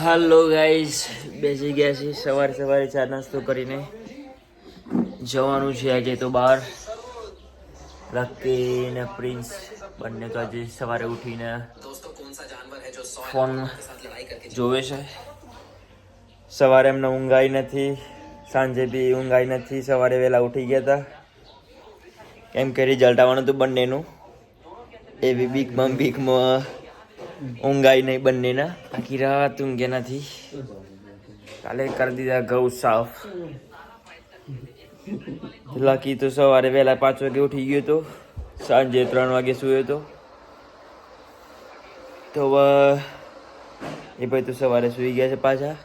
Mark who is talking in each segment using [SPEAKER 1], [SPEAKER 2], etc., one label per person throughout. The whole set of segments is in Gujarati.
[SPEAKER 1] હાલો ગાઈઝ, બેસી ગયા છીએ સવારે ચા નાસ્તો કરીને જવાનું છે આજે તો બહાર. લકી ને પ્રિન્સ બંને તો આજે સવારે ઉઠીને ફોન જોવે છે. સવારે એમને ઊંઘાઈ નથી, સાંજે બી ઊંઘાઈ નથી. સવારે વહેલા ઉઠી ગયા હતા કેમ કે રિઝલ્ટ આવવાનું હતું બંનેનું. એવી બીકમાં ઊંઘાઈ નહીં બંનેના. આખી રાત ઊંઘ્યા નથી. કાલે કરી દીધા ઘઉં સાફ. લકી તો સવારે વહેલા 5 વાગે ઉઠી ગયો હતો, સાંજે 3 વાગે સૂયો હતો. તો એ ભાઈ તો સવારે સૂઈ ગયા છે પાછા.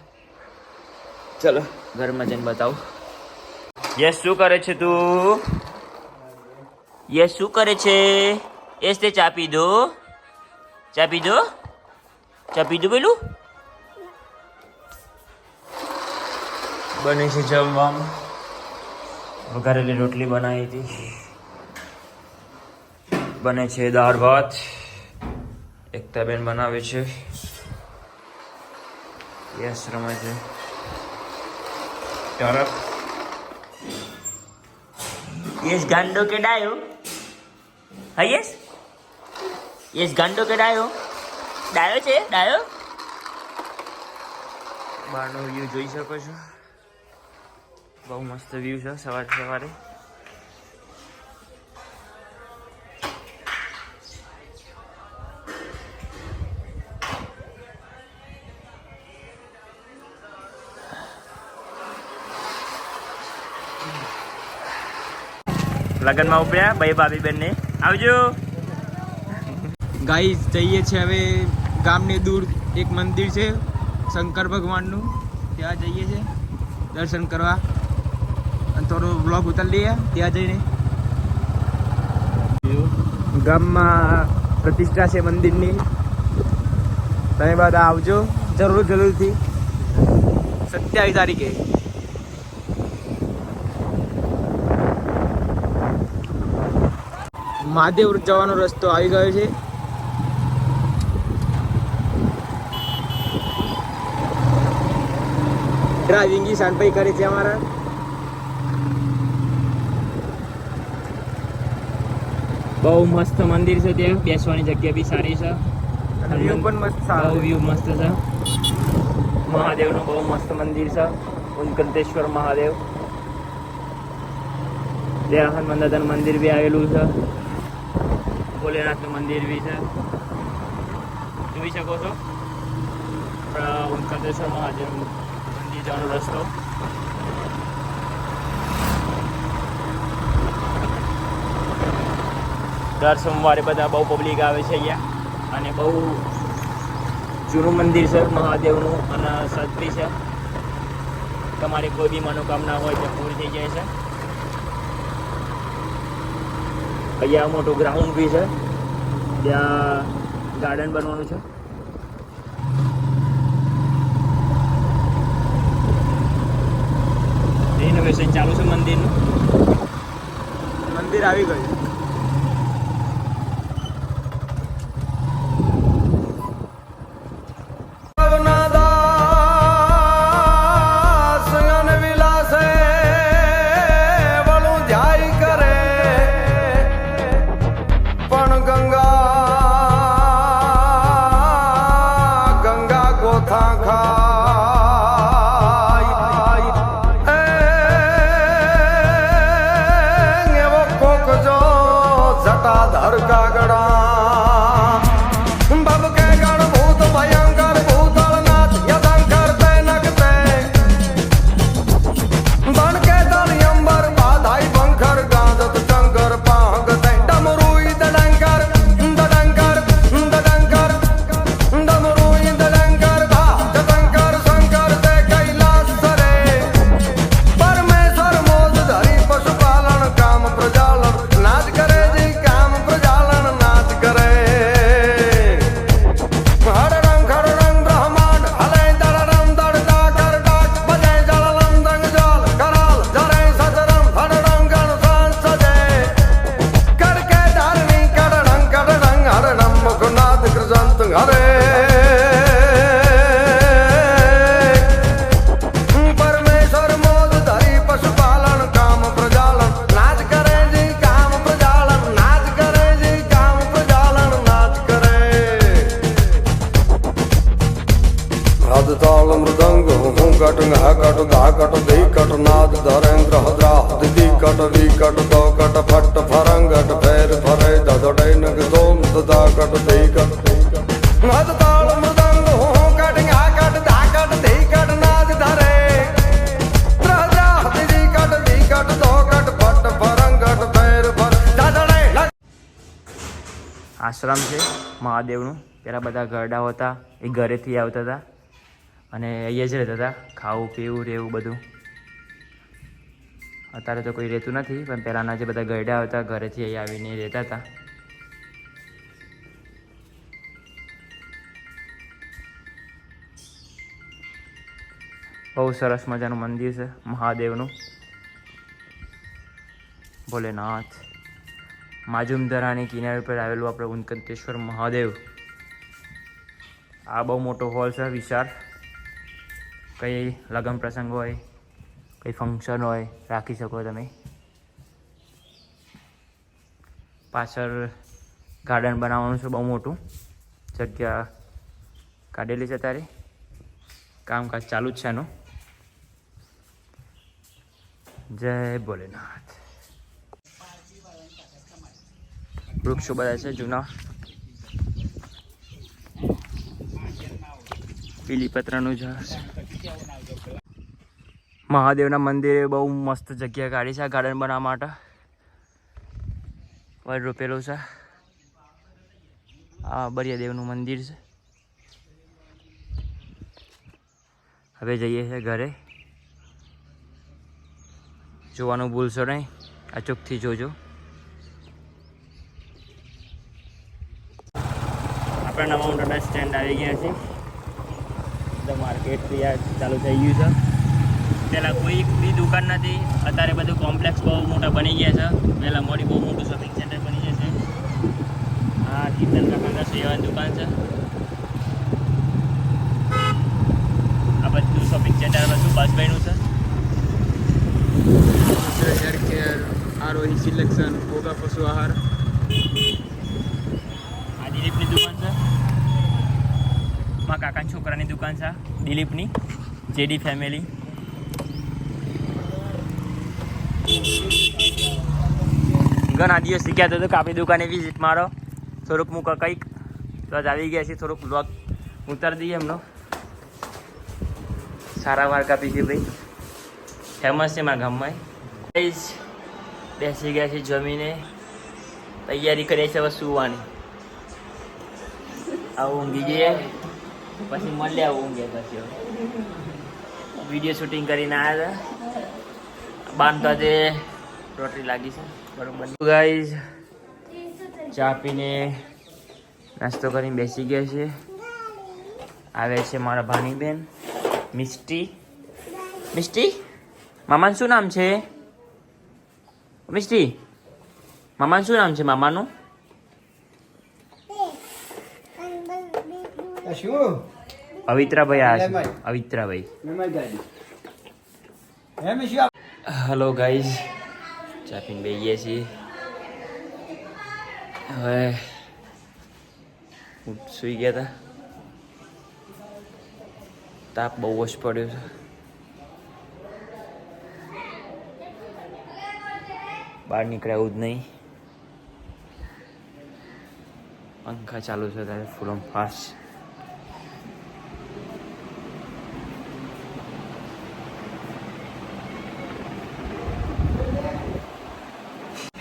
[SPEAKER 1] ચલો ઘરમાં જઈને બતાવું. યસ, શું કરે છે તું? યસ, શું કરે છે? એસ તે ચા પી દો, ચા પી દો, ચા પી દો પેલું. બને છે જમવામાં. વઘારેલી રોટલી બનાવી હતી. બને છે દાળ ભાત. એકતાબેન બનાવે છે. યસ રમે છે. તરફ યસ ગાંડો કે ડાયો? હા યસ, યસ ગાંડો કે ડાયો? ડાયો છે, ડાયો. બહારનો વ્યૂ જોઈ શકો છો. બહુ મસ્ત વ્યૂ છે સવારે. લગનમાં ઉપડ્યા ભાઈ ભાભી બંને. આવજો
[SPEAKER 2] ગાઈસ. જઈએ છીએ હવે ગામને દૂર એક મંદિર છે શંકર ભગવાનનું, ત્યાં જઈએ છીએ દર્શન કરવા અને થોડો વ્લોગ ઉતારી લઈએ ત્યાં જઈને. ગામમાં પ્રતિષ્ઠા છે મંદિરની. તમે બધા આવજો જરૂરથી. 27 તારીખે. મહાદેવ જવાનો રસ્તો આવી ગયો છે. ડ્રાઇવિંગ શાનભાઈ કરે છે અમારા. બહુ મસ્ત મંદિર છે, ત્યાં બેસવાની જગ્યા બી સારી છે. વ્યૂ પણ મસ્ત, બહુ વ્યૂ મસ્ત છે. મહાદેવનું બહુ મસ્ત મંદિર છે, ઉત્કંઠેશ્વર મહાદેવ. ત્યાં હનુમાન દાદાનું મંદિર બી આવેલું છે. ભોલેનાથનું મંદિર બી છે, જોઈ શકો છો. ઉત્કંઠેશ્વર મહાદેવ મંદિર જવાનો રસ્તો. દર સોમવારે બધા બહુ પબ્લિક આવે છે અહીંયા. અને બહુ જૂનું મંદિર છે મહાદેવનું અને સત બી છે. તમારી કોઈ બી મનોકામના હોય તો પૂરી થઈ જાય છે. અહીંયા મોટું ગ્રાઉન્ડ બી છે, ત્યાં ગાર્ડન બનવાનું છે. રિનોવેશન ચાલુ છે મંદિરનું. મંદિર આવી ગયું.
[SPEAKER 3] નાદ તાળ મૃદંગ હું કટ ઘા કટ ધા કટ ધી કટ નાદ ધરેન્દ્ર હદ્રા દિદી કટ વી કટ દો કટ ફટ ફરંગટ ફેર ફરે દદડે નગ દોમ દદા કટ ધી કટ નાદ તાળ મૃદંગ હું કટ ઘા કટ ધા કટ ધી કટ નાદ ધરે હદ્રા દિદી કટ વી કટ દો કટ ફટ ફરંગટ ફેર ફર દદડે
[SPEAKER 2] આશ્રમ છે મહાદેવનું. પહેલાં બધા ગરડાઓ હતા એ ઘરેથી આવતા હતા અને અહીંયા જ રહેતા હતા, ખાવું પીવું રહેવું બધું. અત્યારે તો કોઈ રહેતું નથી, પણ પહેલાંના જે બધા ગરડા હતા ઘરેથી અહીંયા આવીને રહેતા હતા. બહુ સરસ મજાનું મંદિર છે મહાદેવનું. ભોલેનાથ માજુમદરાની કિનારે પર આવેલું આપણે ઉનકંતેશ્વર મહાદેવ. આ બહુ મોટો હોલ છે, વિશાળ. કંઈ લગ્ન પ્રસંગ હોય, કંઈ ફંક્શન હોય, રાખી શકો તમે. પાછળ ગાર્ડન બનાવવાનું છે બહુ મોટું, જગ્યા કાઢેલી છે. તારે કામકાજ ચાલુ જ છે એનું. જય ભોલેનાથ. વૃક્ષો બધા છે જૂના, પીલીપત્રનું ઝાડ. મહાદેવના મંદિરે બહુ મસ્ત જગ્યા કાઢી છે આ ગાર્ડન બનાવવા માટે. વડ રોપેલું છે. આ બરિયાદેવનું મંદિર છે. હવે જઈએ છીએ ઘરે. જોવાનું ભૂલશો નહીં, અચૂકથી જોજો. આપણે નવા મોટા સ્ટેન્ડ આવી ગયા છે. ધ માર્કેટ ચાલુ થઈ ગયું છે. પહેલાં કોઈ બી દુકાન નથી, અત્યારે બધું કોમ્પ્લેક્સ બહુ મોટા બની ગયા છે. પહેલાં મોડી બહુ મોટું શોપિંગ સેન્ટર બની જશે. આ કીર્તન કાકાના સેવાની દુકાન છે. આ બધું શોપિંગ સેન્ટર બધું બસભાઈનું છે. હેર કેર, આરોહી સિલેક્શન, ભોગા પશુ આહાર. આ દિલીપની દુકાન છે. મારા કાકાના છોકરાની દુકાન છે દિલીપની, જેડી ફેમિલી. ઘણા દિવસ શીખ્યા તો આપણી દુકાને વિઝિટ મારો. થોડુંક મૂકો કંઈક તો જ આવી ગયા છે. થોડુંક બ્લોગ ઉતારી દઈએ એમનો. સારા વાર કાપી છે ભાઈ, ફેમસ છે મારા ગામમાં. બેસી ગયા છે જમીને, તૈયારી કરીએ છે હવે સુવાની. આવું ઊંઘી જઈએ પછી મળ્યા. આવું ઊંઘે પછી વિડીયો શૂટિંગ કરીને આવ્યા હતા. બાંધતા તે રોટરી લાગી છે બરોબર. ગાઈઝ ચા પીને નાસ્તો કરીને બેસી ગયા છે. આવે છે મારા ભાણી બેન મિસ્ટી. મિસ્ટી, મામાનું શું નામ છે? મિસ્ટી, મામાનું શું નામ છે? મામાનું પવિત્રાભાઈ આ છે. પવિત્રાભાઈ. હેલો ગાઈઝ, ચા પીને બેસીએ છીએ. હવે સૂઈ ગયા હતા. તાપ બહુ જ પડ્યો છે. બહાર નીકળ્યા જ નહીં. પંખા ચાલુ છે ત્યારે ફૂલ ફાસ્ટ.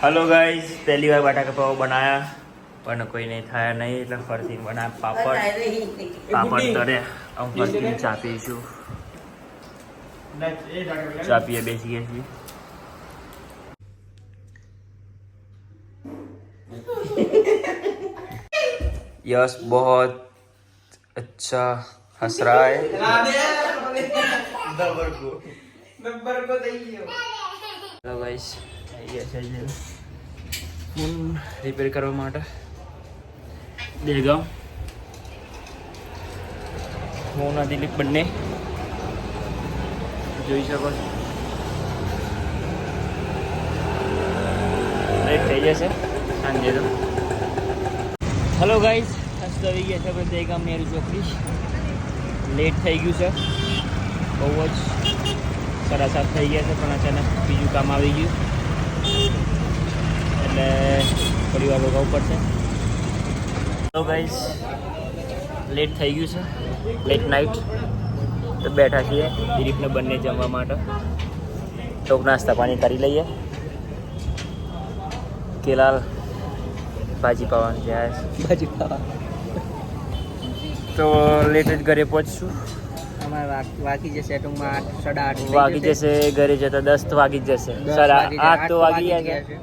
[SPEAKER 2] હેલો ગાઈઝ, પહેલી વાર બટાકા પાવ બનાવ્યા પણ કોઈ નહીં થયા નહીં, એટલે ફરથી બનાવ્યા. પાપડ તળ્યા. આમ ફરથી ચા પીશું. ચા પીએ બેસી ગયા છીએ. यश बहुत अच्छा हंस रहा है. हेलो गाइस, ફોન રિપેર કરવા માટે દેગામ હું અને દિલીપ બંને જોઈ શકો છો. લેટ થઈ જશે સાંજે તો. હેલો ગાઈસ, હસ્ત આવી ગયા છે આપણે દેગામ નેहरू ચોકડી. લેટ થઈ ગયું છે બહુ જ. 7:30 થઈ ગયા છે પણ અચાનક બીજું કામ આવી ગયું એટલે થોડી વાર રોકાવું પડશે. તો ગાઈઝ લેટ થઈ ગયું છે, લેટ નાઇટ. તો બેઠા છીએ દિલીપને બંને જમવા માટે. ટોક નાસ્તા પાણી કરી લઈએ. કેલાલ ભાજી પાવાની જાય છે.
[SPEAKER 1] ભાજી ખાવા
[SPEAKER 2] તો લેટ જ ઘરે પહોંચશું.
[SPEAKER 1] અમારે વાગી જશે ટૂંકમાં 8:30
[SPEAKER 2] વાગી જશે ઘરે જતા 10 તો વાગી જ જશે. 8 તો વાગી ગયા છે.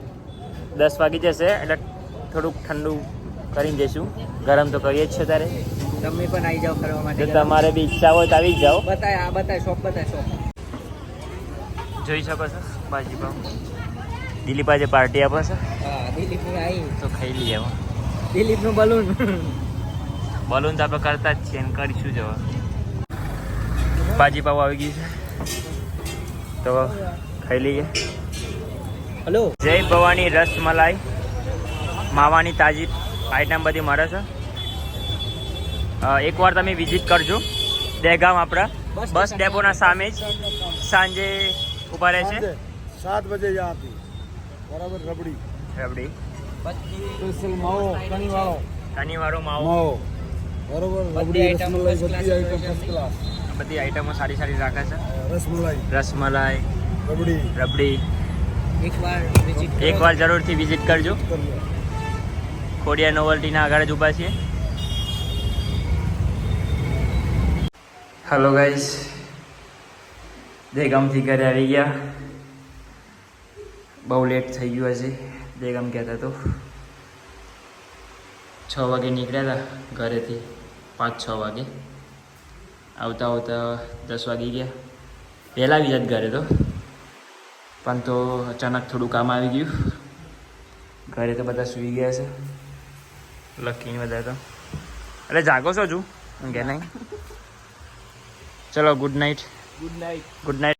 [SPEAKER 2] 10 વાગી જશે એટલે થોડુંક ઠંડુ કરીને જઈશું. ગરમ તો કરીએ જ છે તારે.
[SPEAKER 1] તમે પણ આવી જાઓ ફરવા માટે.
[SPEAKER 2] જો તમારે બી ઈચ્છા હોય તો આવી જ જાઓ.
[SPEAKER 1] બતાય શોપ
[SPEAKER 2] જોઈ શકો છો ભાજી પાવ. દિલીપ આજે પાર્ટી આપે છે
[SPEAKER 1] હા દિલીપની આવી
[SPEAKER 2] તો ખાઈ લઈએ. હવે
[SPEAKER 1] દિલીપનું બલૂન
[SPEAKER 2] બલૂન તો આપણે કરતા જ છીએ ને કરીશું જવા. ભાજી પાવ આવી ગઈ છે તો ખાઈ લઈએ.
[SPEAKER 1] હલો
[SPEAKER 2] જય ભવાની રસમલાઈ માવાની તાજી આઈટમ બધી મળે છે. એકવાર તમે વિઝિટ કરજો. દહેગામ આપણા બસ ડેપોના સામે જ સાંજે ઊભા રહે છે.
[SPEAKER 3] 7 બજે આતી બરાબર. રબડી
[SPEAKER 2] રબડી
[SPEAKER 3] સ્પેશિયલ માવો
[SPEAKER 2] શનિવારો માવો
[SPEAKER 3] માવો બરાબર. રબડી રસમલાઈ બધી આઈટમ ફર્સ્ટ ક્લાસ.
[SPEAKER 2] બધી આઈટમો સારી સારી રાખે છે.
[SPEAKER 3] રસમલાઈ
[SPEAKER 2] રબડી
[SPEAKER 3] રબડી
[SPEAKER 2] એકવાર જરૂરથી વિઝિટ કરજો. ખોડિયા નોવલ્ટીના આગળ જ ઊભા છીએ. હેલો ગાઈસ, દહેગામથી ઘરે આવી ગયા. બહુ લેટ થઈ ગયું હશે. દહેગામ કહેતા તો 6 વાગે નીકળ્યા હતા ઘરેથી. 5-6 વાગે આવતા 10 વાગી ગયા. પહેલાં આવી જાત ઘરે તો, પણ તો અચાનક થોડું કામ આવી ગયું. ઘરે તો બધા સૂઈ ગયા છે. લખીને બધા તો એટલે જાગો છો હજુ કે નહીં? ચલો ગુડ નાઇટ. Good night.